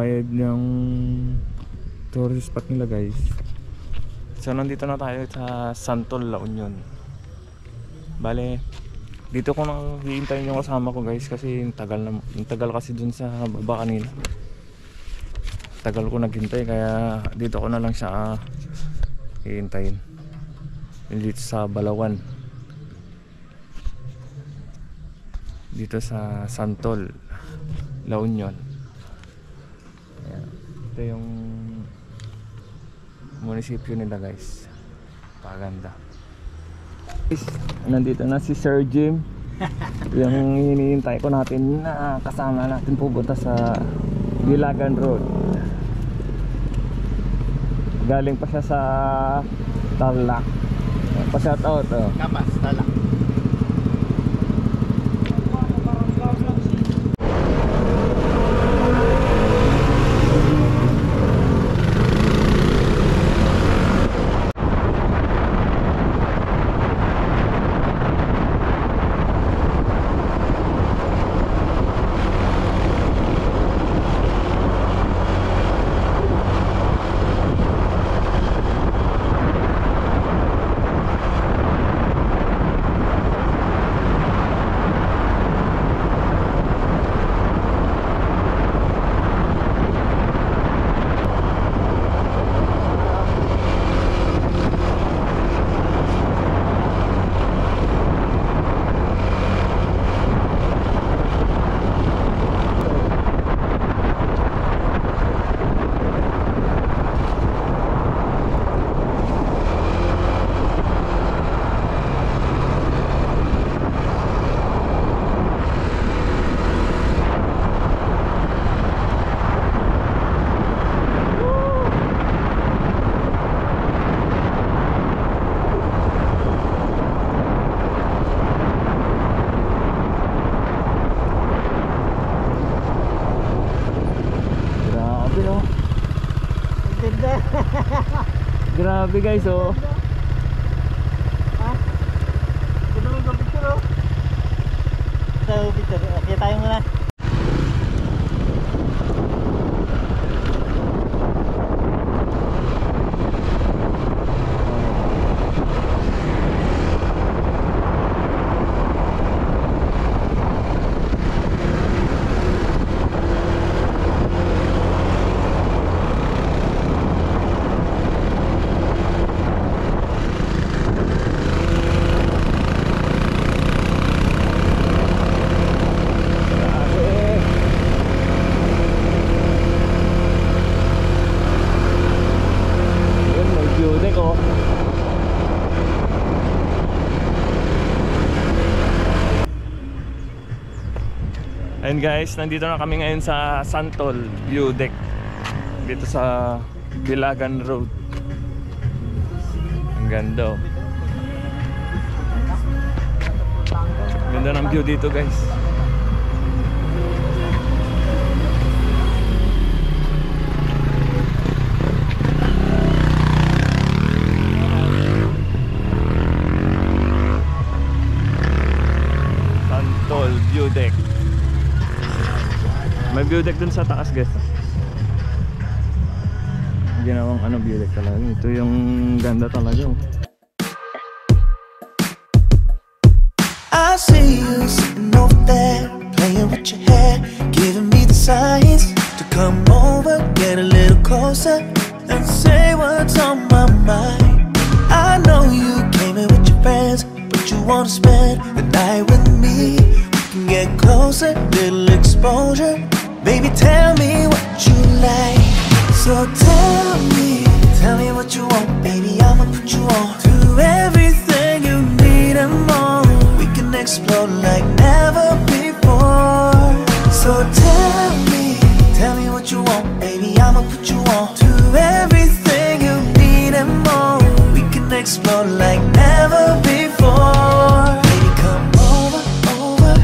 bayad ng tourist spot nila guys. So nandito na tayo sa Santol, La Union. Bale, dito ko nang hihintayin yung kasama ko guys kasi tagal kasi dun sa baba kanina. Tagal ko naghintay kaya dito ko na lang siya hihintayin. Dito sa Balawan. Dito sa Santol, La Union. Ayan. Ito yung munisipyo nila guys. Paganda. Nandito na si Sir Jim. Yung hinihintay ko natin na kasama natin pupunta sa Bilagan Road. Galing pa siya sa Tarlac. Pa-shout out Kapas, Tarlac. Grabe guys oh. Ha? Ito yung picture oh. Ito yung picture. Okay tayo muna. And guys, nandito na kami ngayon sa Santol View Deck. Dito sa Bilagan Road. Ang ganda oh. Ganda ng view dito guys. Santol View Deck. May view deck dun sa taas guys. Ginawang view deck talaga. Ito yung ganda talaga oh. I see you sitting over there, playing with your hair, giving me the signs to come over, get a little closer, and say what's on my mind. I know you came in with your friends, but you wanna spend the night with me. We can get closer, little exposure. Baby, tell me what you like. So tell me what you want. Baby, I'ma put you on to everything you need and more. We can explore like never before. So tell me what you want. Baby, I'ma put you on to everything you need and more. We can explore like never before. Baby, come over,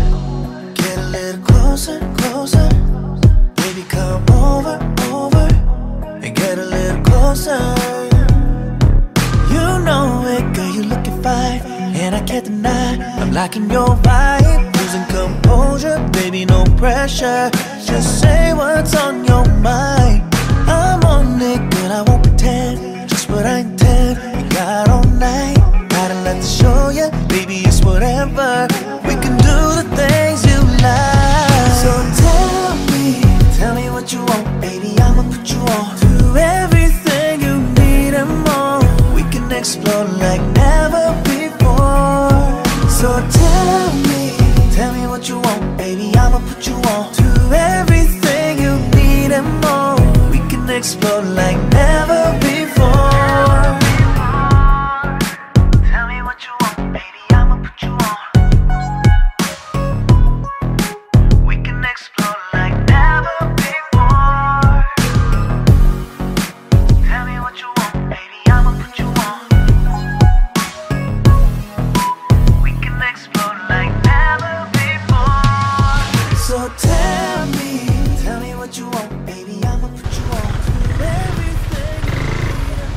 get a little closer, closer. Come over, and get a little closer. You know it, girl, you looking fine, and I can't deny I'm liking your vibe. Losing composure, baby, no pressure. Just say what's on your mind. I'm on it, girl, I won't pretend. Just what I intend. We got all night. Got a lot to show ya. Baby, it's whatever. We can do the things you like. So tell me what you want. Baby, I'ma put you on. Do everything you need and more. We can explore like never before. So tell me what you want. Baby, I'ma put you on. Do everything you need and more. We can explore like never before. Tell me what you want, baby, I'ma put you on. We can explore like never before. Tell me what you want, baby, I'ma put you on. We can explore like never before. So tell me what you want, baby, I'ma put you on. Do everything you need and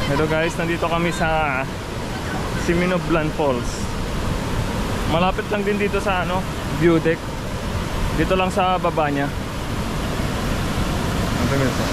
Hello guys, nandito kami sa Siminoblan Falls. Malapit lang din dito sa view deck. Dito lang sa baba niya. Ang tagal ito.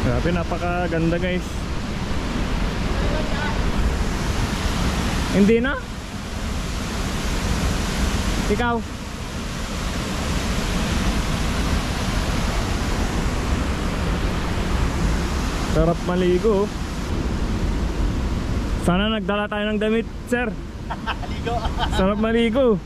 Grabe, napakaganda guys. Hindi na? Ikaw? Sarap maligo. Sana nagdala tayo ng damit, sir. Ligo. Sarap maligo.